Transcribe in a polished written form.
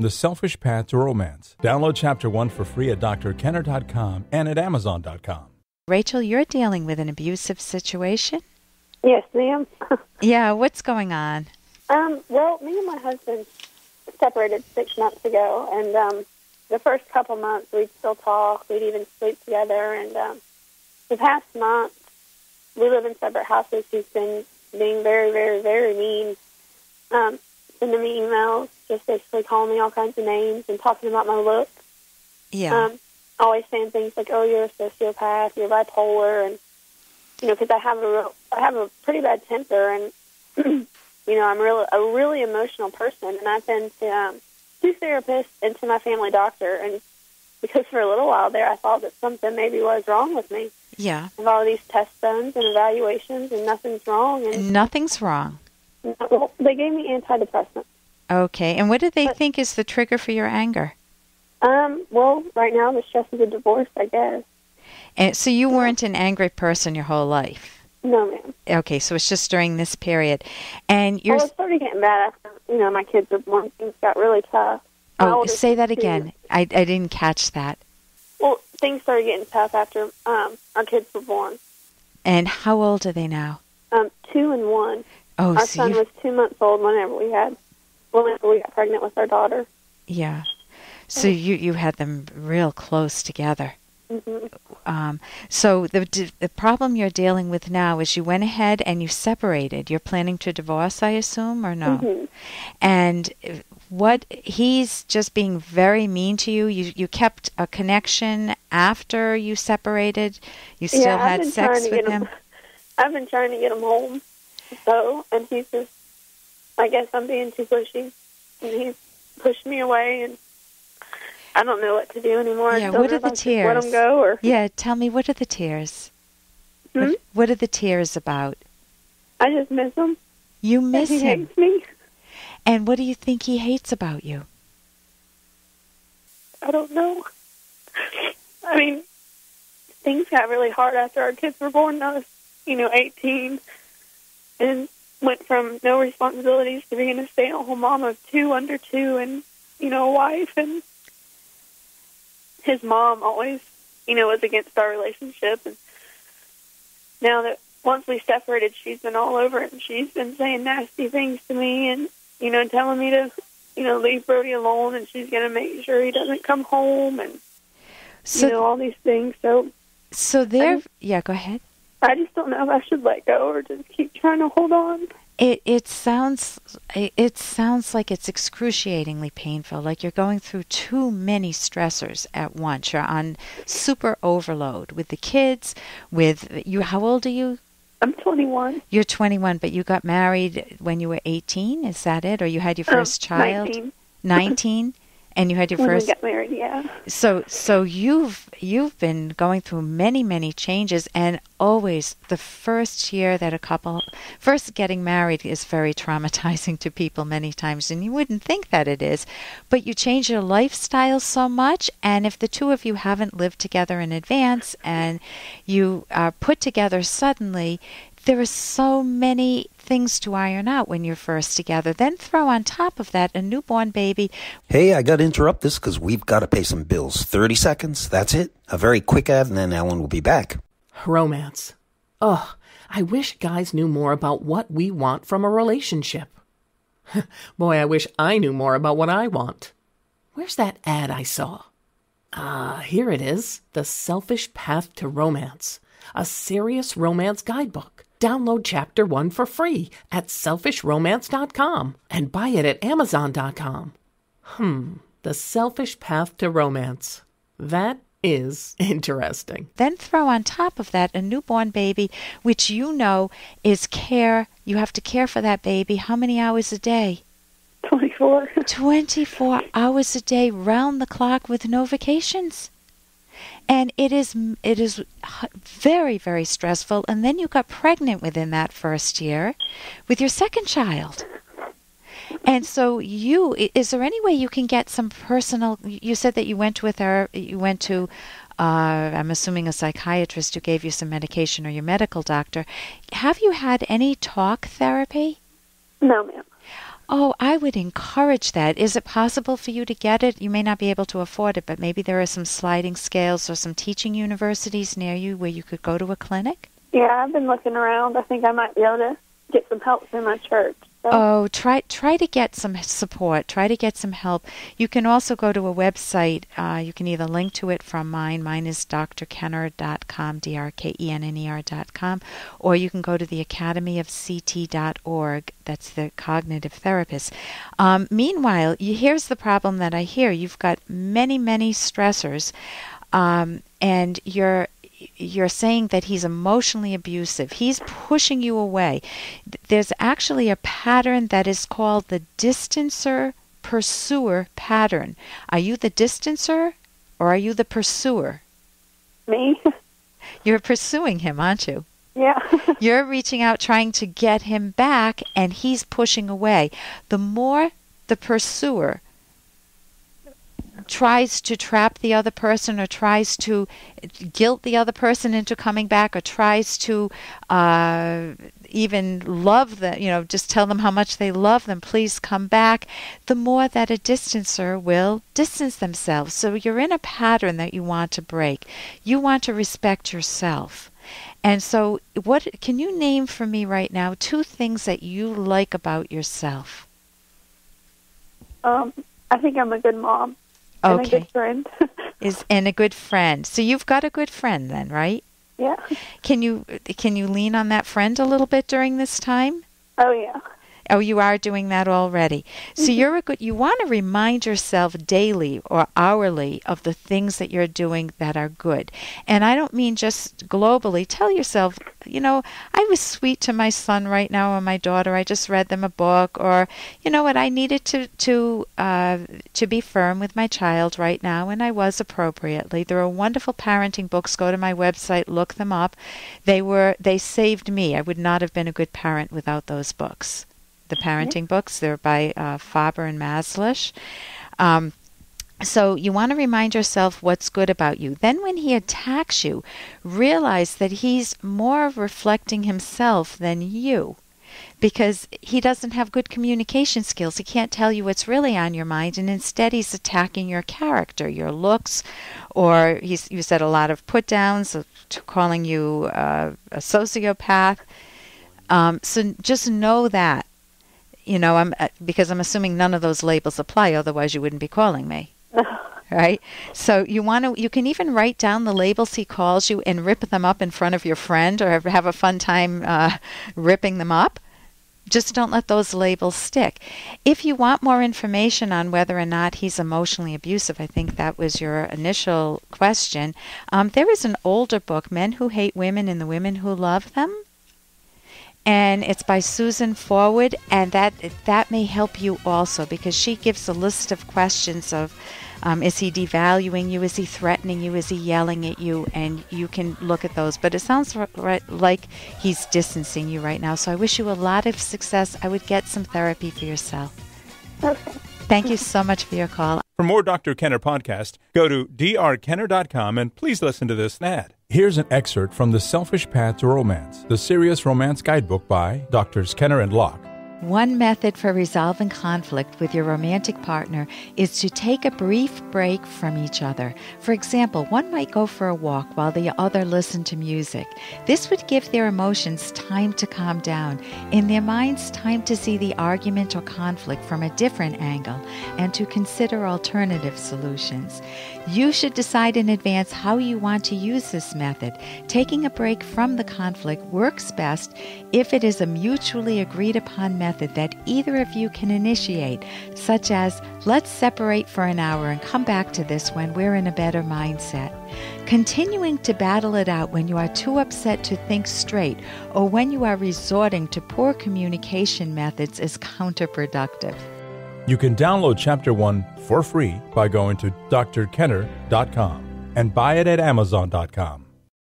The Selfish Path to Romance. Download Chapter 1 for free at drkenner.com and at amazon.com. Rachel, you're dealing with an abusive situation? Yes, ma'am. Yeah, what's going on? Well, me and my husband separated 6 months ago, and the first couple months we'd still talk, we'd even sleep together, and the past month we live in separate houses. He's been being very, very, very mean, sending me emails, just basically calling me all kinds of names and talking about my looks. Yeah. Always saying things like, "Oh, you're a sociopath, you're bipolar," and because I have a pretty bad temper, and I'm a really emotional person, and I've been to 2 therapists and to my family doctor, and because for a little while there I thought that something maybe was wrong with me. Yeah. I have all of these tests done and evaluations, and nothing's wrong. And nothing's wrong. Well, they gave me antidepressants. Okay, and what do they think is the trigger for your anger? Well, right now the stress of a divorce, I guess. And so you weren't an angry person your whole life? No, ma'am. Okay, so it's just during this period. And you're... Well, it started getting bad after, my kids were born. Things got really tough. Oh, say that again. I didn't catch that. Well, things started getting tough after our kids were born. And how old are they now? 2 and 1. Oh, our so son was 2 months old whenever we got pregnant with our daughter. Yeah. So you had them real close together. Mm-hmm. So the problem you're dealing with now is you went ahead and you separated. You're planning to divorce, I assume, or no? Mm-hmm. And he's just being very mean to you. You kept a connection after you separated. You still had sex with him. I've been trying to get him home. So, and he's just, I guess I'm being too pushy, and he's pushed me away, and I don't know what to do anymore. Yeah, what are the tears? Let him go, or... Yeah, tell me, what are the tears? What are the tears about? I just miss him. You miss him? He hates me. And what do you think he hates about you? I don't know. I mean, things got really hard after our kids were born. I was, 18, and went from no responsibilities to being a stay-at-home mom of 2 under 2, and, a wife, and his mom always, was against our relationship, and now that once we separated, she's been all over it, and she's been saying nasty things to me, and, telling me to, leave Brody alone, and she's going to make sure he doesn't come home, and, all these things, So there, go ahead. I just don't know if I should let go or just keep trying to hold on. It sounds like it's excruciatingly painful, like you're going through too many stressors at once. You're on super overload with the kids, with you. How old are you? I'm 21. You're 21, but you got married when you were 18, is that it? Or you had your first child? 19. 19? And you had your when first... we got married, yeah. So you've been going through many, many changes, and always the first year that first getting married is very traumatizing to people many times, and you wouldn't think that it is. But you change your lifestyle so much, and if the two of you haven't lived together in advance and you are put together suddenly, there are so many things to iron out when you're first together. Then throw on top of that a newborn baby. Hey, I got to interrupt this because we've got to pay some bills. 30 seconds, that's it. A very quick ad, and then Ellen will be back. Romance. Ugh, I wish guys knew more about what we want from a relationship. Boy, I wish I knew more about what I want. Where's that ad I saw? Here it is. The Selfish Path to Romance. A serious romance guidebook. Download Chapter 1 for free at selfishromance.com and buy it at amazon.com. The Selfish Path to Romance. That is interesting. Then throw on top of that a newborn baby, which is care. You have to care for that baby. How many hours a day? 24. 24 hours a day, round the clock with no vacations. And it is very, very stressful. And then you got pregnant within that first year with your second child. And so is there any way you can get some personal, you said that you went to, I'm assuming a psychiatrist who gave you some medication, or your medical doctor. Have you had any talk therapy? No, ma'am. Oh, I would encourage that. Is it possible for you to get it? You may not be able to afford it, but maybe there are some sliding scales or some teaching universities near you where you could go to a clinic? Yeah, I've been looking around. I think I might be able to get some help through my church. So. Oh, try to get some support. Try to get some help. You can also go to a website. You can either link to it from mine. Mine is drkenner.com, drkenner.com, or you can go to the academyofct.org. That's the cognitive therapist. Meanwhile, here's the problem that I hear. You've got many, many stressors, and you're saying that he's emotionally abusive. He's pushing you away. There's actually a pattern that is called the distancer-pursuer pattern. Are you the distancer or are you the pursuer? Me? You're pursuing him, aren't you? Yeah. You're reaching out, trying to get him back, and he's pushing away. The more the pursuer tries to trap the other person or tries to guilt the other person into coming back or tries to even love them, just tell them how much they love them, please come back, the more that a distancer will distance themselves. So you're in a pattern that you want to break. You want to respect yourself. And so what can you name for me right now 2 things that you like about yourself? I think I'm a good mom. Okay. And a good friend. And a good friend. So you've got a good friend then, right? Yeah. Can you lean on that friend a little bit during this time? Oh, yeah. Oh, you are doing that already. So you want to remind yourself daily or hourly of the things that you're doing that are good. And I don't mean just globally. Tell yourself, I was sweet to my son right now or my daughter. I just read them a book, or you know what, I needed to be firm with my child right now, and I was appropriately. There are wonderful parenting books. Go to my website, look them up. They saved me. I would not have been a good parent without those books. The parenting books, they're by Faber and Maslish. So you want to remind yourself what's good about you. Then when he attacks you, realize that he's more reflecting himself than you, because he doesn't have good communication skills. He can't tell you what's really on your mind, and instead he's attacking your character, your looks, or you said a lot of put-downs, calling you a sociopath. So just know that. Because I'm assuming none of those labels apply, otherwise you wouldn't be calling me. Right? So you can even write down the labels he calls you and rip them up in front of your friend, or have a fun time ripping them up. Just don't let those labels stick. If you want more information on whether or not he's emotionally abusive, I think that was your initial question, there is an older book, Men Who Hate Women and the Women Who Love Them. And it's by Susan Forward, and that may help you also, because she gives a list of questions of, is he devaluing you, is he threatening you, is he yelling at you, and you can look at those. But it sounds like he's distancing you right now, so I wish you a lot of success. I would get some therapy for yourself. Okay. Thank you so much for your call. For more Dr. Kenner podcast, go to drkenner.com and please listen to this ad. Here's an excerpt from The Selfish Path to Romance, the Serious Romance Guidebook by Drs. Kenner and Locke. One method for resolving conflict with your romantic partner is to take a brief break from each other. For example, one might go for a walk while the other listens to music. This would give their emotions time to calm down, in their minds time to see the argument or conflict from a different angle, and to consider alternative solutions. You should decide in advance how you want to use this method. Taking a break from the conflict works best if it is a mutually agreed upon method that either of you can initiate, such as, let's separate for an hour and come back to this when we're in a better mindset. Continuing to battle it out when you are too upset to think straight, or when you are resorting to poor communication methods, is counterproductive. You can download Chapter 1 for free by going to drkenner.com and buy it at amazon.com.